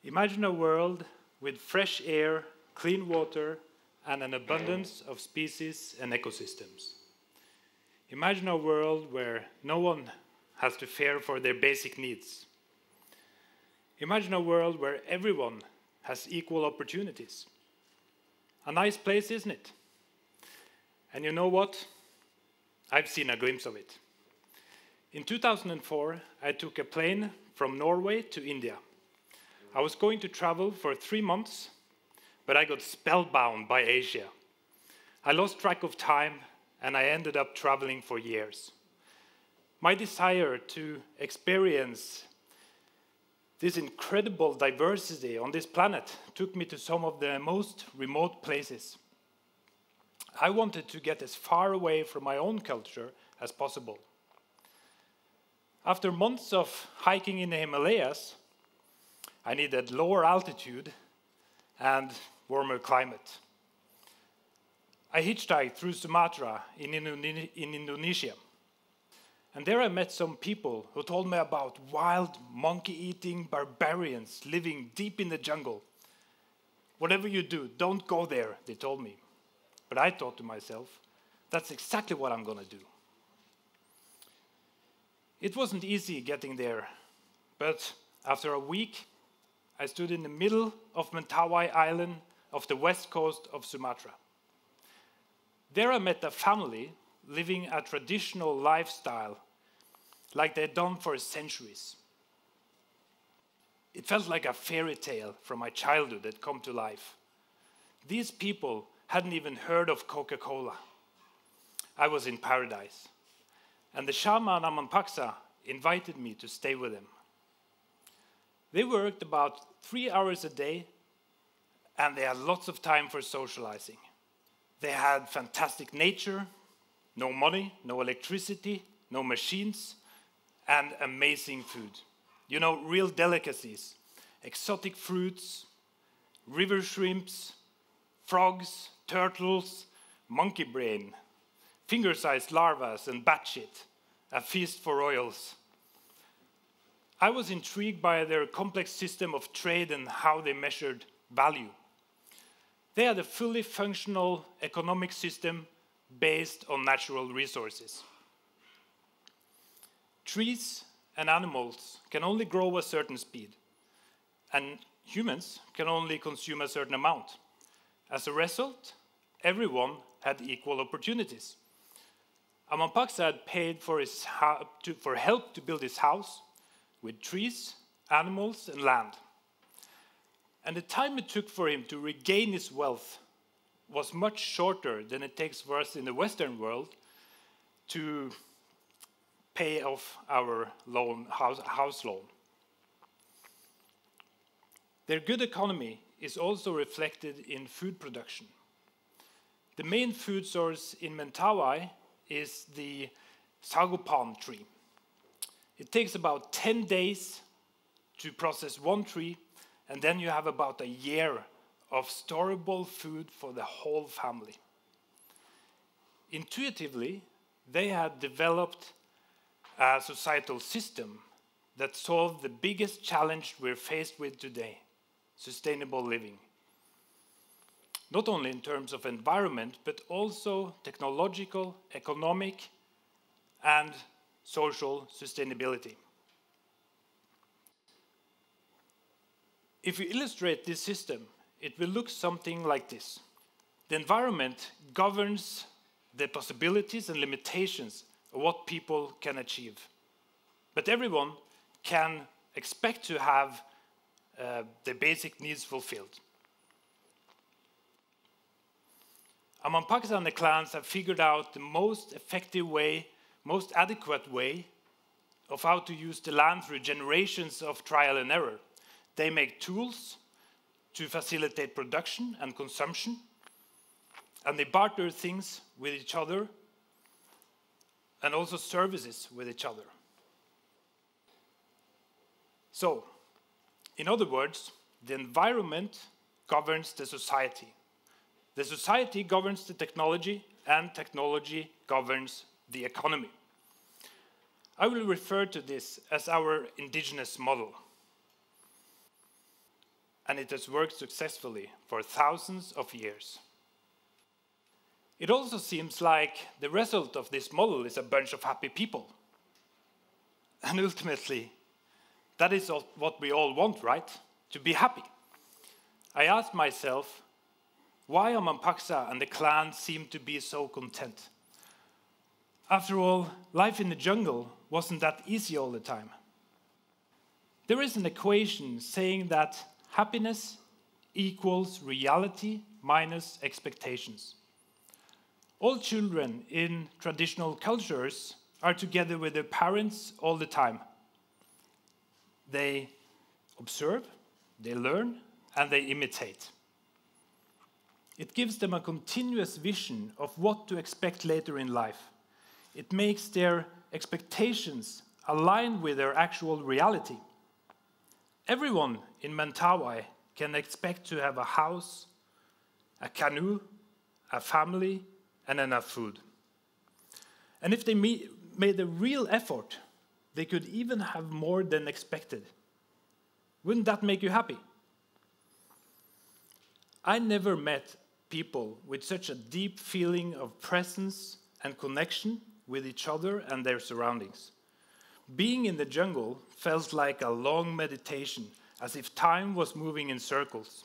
Imagine a world with fresh air, clean water, and an abundance of species and ecosystems. Imagine a world where no one has to fear for their basic needs. Imagine a world where everyone has equal opportunities. A nice place, isn't it? And you know what? I've seen a glimpse of it. In 2004, I took a plane from Norway to India. I was going to travel for 3 months, but I got spellbound by Asia. I lost track of time, and I ended up traveling for years. My desire to experience this incredible diversity on this planet took me to some of the most remote places. I wanted to get as far away from my own culture as possible. After months of hiking in the Himalayas, I needed lower altitude and warmer climate. I hitchhiked through Sumatra in Indonesia. And there I met some people who told me about wild, monkey-eating barbarians living deep in the jungle. Whatever you do, don't go there, they told me. But I thought to myself, that's exactly what I'm going to do. It wasn't easy getting there, but after a week, I stood in the middle of Mentawai Island off the west coast of Sumatra. There I met a family living a traditional lifestyle like they'd done for centuries. It felt like a fairy tale from my childhood had come to life. These people hadn't even heard of Coca-Cola. I was in paradise. And the shaman Aman invited me to stay with him. They worked about 3 hours a day, and they had lots of time for socializing. They had fantastic nature, no money, no electricity, no machines, and amazing food. You know, real delicacies, exotic fruits, river shrimps, frogs, turtles, monkey brain, finger-sized larvae and bat shit, a feast for royals. I was intrigued by their complex system of trade and how they measured value. They had a fully functional economic system based on natural resources. Trees and animals can only grow a certain speed, and humans can only consume a certain amount. As a result, everyone had equal opportunities. Amanpaksa had paid for help to build his house with trees, animals, and land. And the time it took for him to regain his wealth was much shorter than it takes for us in the Western world to pay off our house loan. Their good economy is also reflected in food production. The main food source in Mentawai is the sago palm tree. It takes about 10 days to process one tree, and then you have about a year of storable food for the whole family. Intuitively, they had developed a societal system that solved the biggest challenge we're faced with today: sustainable living. Not only in terms of environment, but also technological, economic, and social sustainability. If we illustrate this system, it will look something like this. The environment governs the possibilities and limitations of what people can achieve. But everyone can expect to have their basic needs fulfilled. Amanpaksa and the clans have figured out the most effective way, most adequate way of how to use the land through generations of trial and error. They make tools to facilitate production and consumption, and they barter things with each other and also services with each other. So, in other words, the environment governs the society. The society governs the technology, and technology governs the economy. I will refer to this as our indigenous model. and it has worked successfully for thousands of years. It also seems like the result of this model is a bunch of happy people. And ultimately, that is what we all want, right? To be happy. I asked myself, why Amapaksa and the clan seem to be so content? After all, life in the jungle wasn't that easy all the time. There is an equation saying that happiness equals reality minus expectations. All children in traditional cultures are together with their parents all the time. They observe, they learn, and they imitate. It gives them a continuous vision of what to expect later in life. It makes their expectations align with their actual reality. Everyone in Mentawai can expect to have a house, a canoe, a family, and enough food. And if they made a real effort, they could even have more than expected. Wouldn't that make you happy? I never met people with such a deep feeling of presence and connection with each other and their surroundings. Being in the jungle felt like a long meditation, as if time was moving in circles.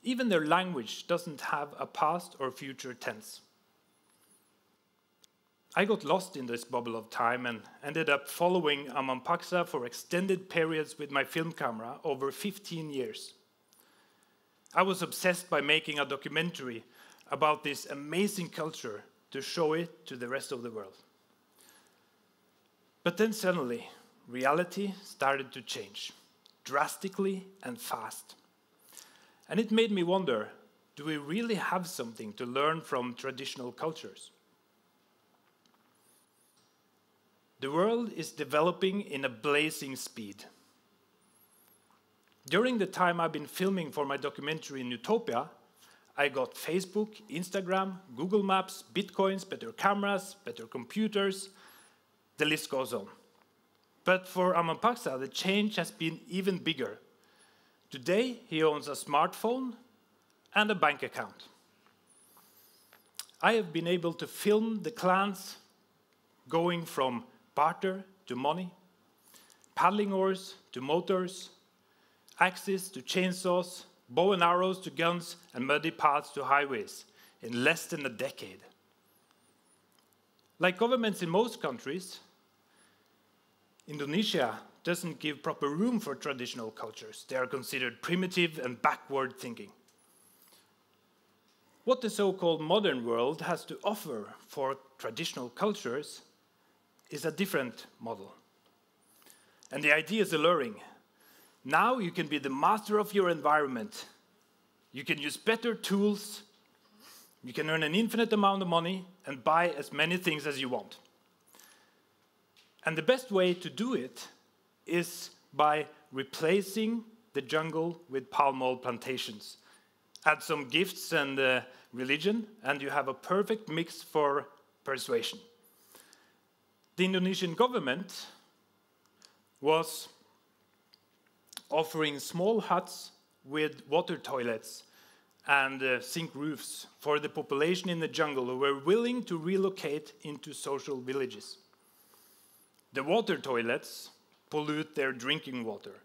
Even their language doesn't have a past or future tense. I got lost in this bubble of time and ended up following Amapaksa for extended periods with my film camera over 15 years. I was obsessed by making a documentary about this amazing culture to show it to the rest of the world. But then suddenly, reality started to change, drastically and fast. And it made me wonder, do we really have something to learn from traditional cultures? The world is developing in a blazing speed. During the time I've been filming for my documentary Newtopia, I got Facebook, Instagram, Google Maps, Bitcoins, better cameras, better computers. The list goes on. But for Amapaksa, the change has been even bigger. Today, he owns a smartphone and a bank account. I have been able to film the clans going from barter to money, paddling oars to motors, axes to chainsaws, bow and arrows to guns, and muddy paths to highways in less than a decade. Like governments in most countries, Indonesia doesn't give proper room for traditional cultures. They are considered primitive and backward thinking. What the so-called modern world has to offer for traditional cultures is a different model. And the idea is alluring. Now you can be the master of your environment. You can use better tools. You can earn an infinite amount of money and buy as many things as you want. And the best way to do it is by replacing the jungle with palm oil plantations. Add some gifts and religion, and you have a perfect mix for persuasion. The Indonesian government was offering small huts with water toilets and zinc roofs for the population in the jungle who were willing to relocate into social villages. The water toilets pollute their drinking water,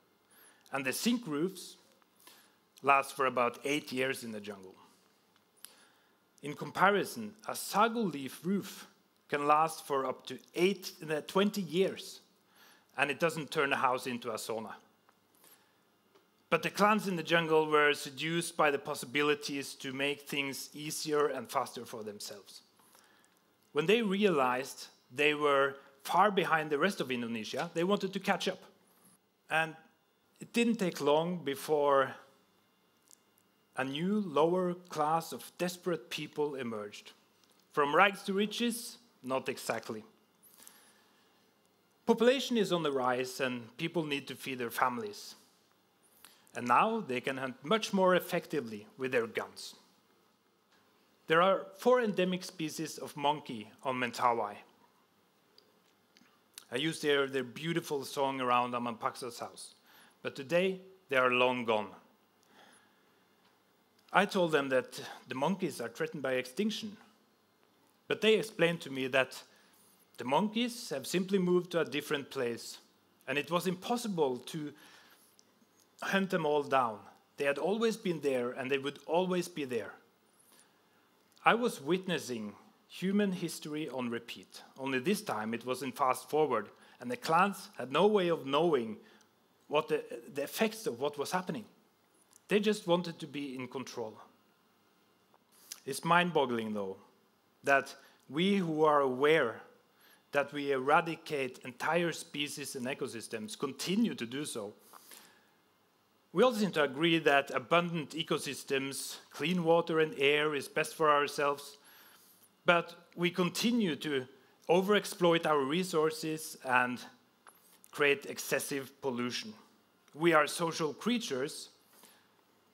and the zinc roofs last for about 8 years in the jungle. In comparison, a sago leaf roof can last for up to 20 years, and it doesn't turn a house into a sauna. But the clans in the jungle were seduced by the possibilities to make things easier and faster for themselves. When they realized they were far behind the rest of Indonesia, they wanted to catch up. And it didn't take long before a new lower class of desperate people emerged. From rags to riches, not exactly. Population is on the rise and people need to feed their families. And now they can hunt much more effectively with their guns. There are 4 endemic species of monkey on Mentawai. I used their beautiful song around Amapaksa's house. But today, they are long gone. I told them that the monkeys are threatened by extinction, but they explained to me that the monkeys have simply moved to a different place, and it was impossible to hunt them all down. They had always been there, and they would always be there. I was witnessing human history on repeat, only this time it was in fast forward, and the clans had no way of knowing what the effects of what was happening. They just wanted to be in control. It's mind-boggling, though, that we who are aware that we eradicate entire species and ecosystems continue to do so. We also seem to agree that abundant ecosystems, clean water and air is best for ourselves, but we continue to overexploit our resources and create excessive pollution. We are social creatures,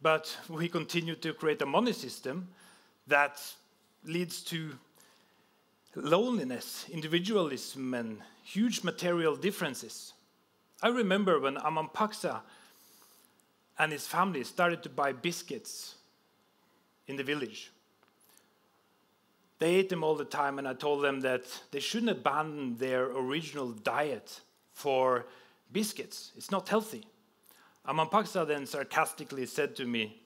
but we continue to create a money system that leads to loneliness, individualism, and huge material differences. I remember when Amundsen and his family started to buy biscuits in the village. They ate them all the time, and I told them that they shouldn't abandon their original diet for biscuits. It's not healthy. Amundsen then sarcastically said to me,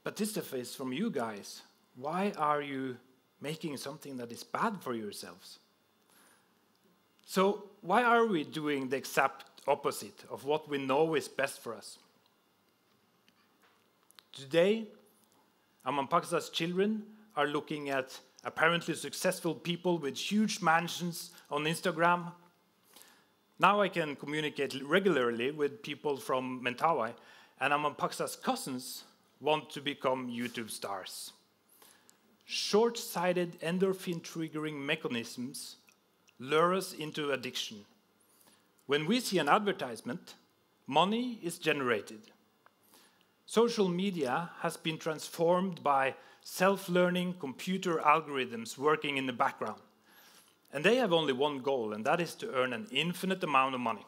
"But this stuff is from you guys. Why are you making something that is bad for yourselves?" So why are we doing the exact opposite of what we know is best for us? Today, Amundsen's children are looking at apparently successful people with huge mansions on Instagram. Now I can communicate regularly with people from Mentawai, and Amundsen's cousins want to become YouTube stars. Short-sighted endorphin-triggering mechanisms lure us into addiction. When we see an advertisement, money is generated. Social media has been transformed by self-learning computer algorithms working in the background. And they have only one goal, and that is to earn an infinite amount of money.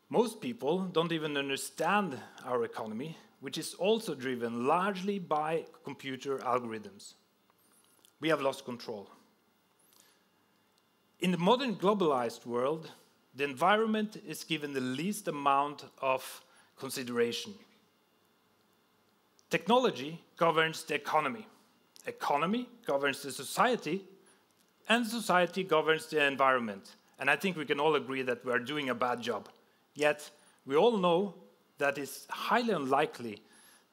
Most people don't even understand our economy, which is also driven largely by computer algorithms. We have lost control. In the modern globalized world, the environment is given the least amount of consideration. Technology governs the economy. Economy governs the society, and society governs the environment. And I think we can all agree that we are doing a bad job. Yet, we all know that it's highly unlikely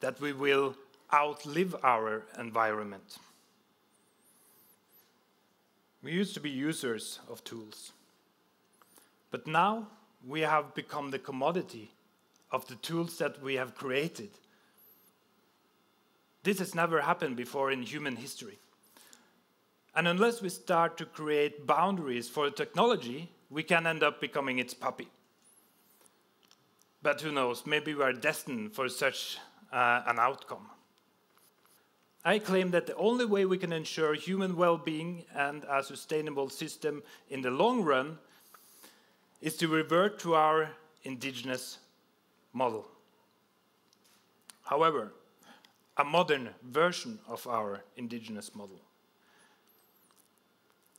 that we will outlive our environment. We used to be users of tools. But now, we have become the commodity of the tools that we have created. This has never happened before in human history. And unless we start to create boundaries for technology, we can end up becoming its puppy. But who knows, maybe we are destined for such an outcome. I claim that the only way we can ensure human well-being and a sustainable system in the long run is to revert to our indigenous model. However, a modern version of our indigenous model.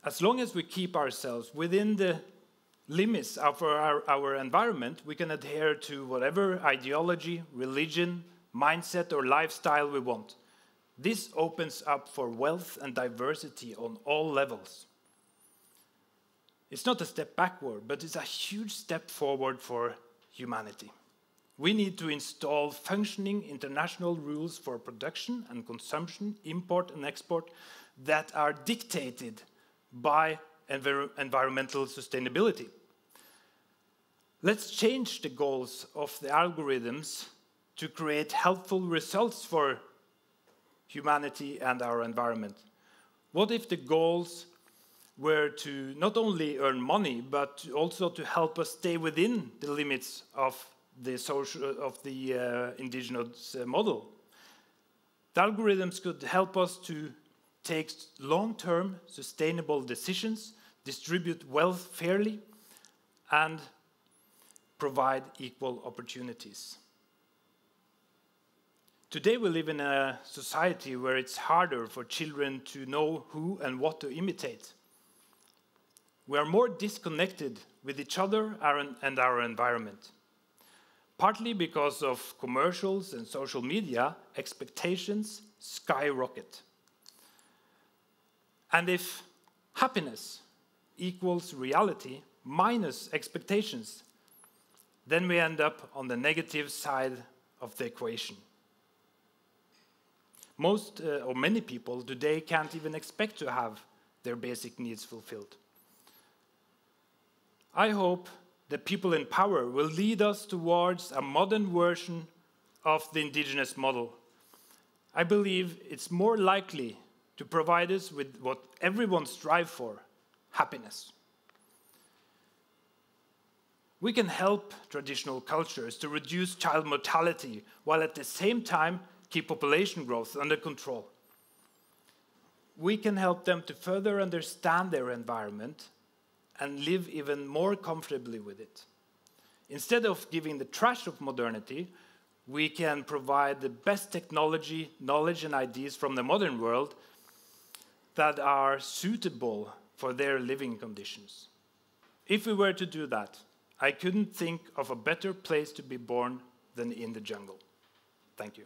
As long as we keep ourselves within the limits of our environment, we can adhere to whatever ideology, religion, mindset, or lifestyle we want. This opens up for wealth and diversity on all levels. It's not a step backward, but it's a huge step forward for humanity. We need to install functioning international rules for production and consumption, import and export that are dictated by environmental sustainability. Let's change the goals of the algorithms to create helpful results for humanity and our environment. What if the goals were to not only earn money, but also to help us stay within the limits of the indigenous model? The algorithms could help us to take long-term sustainable decisions, distribute wealth fairly, and provide equal opportunities. Today we live in a society where it's harder for children to know who and what to imitate. We are more disconnected with each other and our environment. Partly because of commercials and social media, expectations skyrocket. And if happiness equals reality minus expectations, then we end up on the negative side of the equation. Most or many people today can't even expect to have their basic needs fulfilled. I hope that people in power will lead us towards a modern version of the indigenous model. I believe it's more likely to provide us with what everyone strives for, happiness. We can help traditional cultures to reduce child mortality while at the same time keep population growth under control. We can help them to further understand their environment and live even more comfortably with it. Instead of giving the trash of modernity, we can provide the best technology, knowledge, and ideas from the modern world that are suitable for their living conditions. If we were to do that, I couldn't think of a better place to be born than in the jungle. Thank you.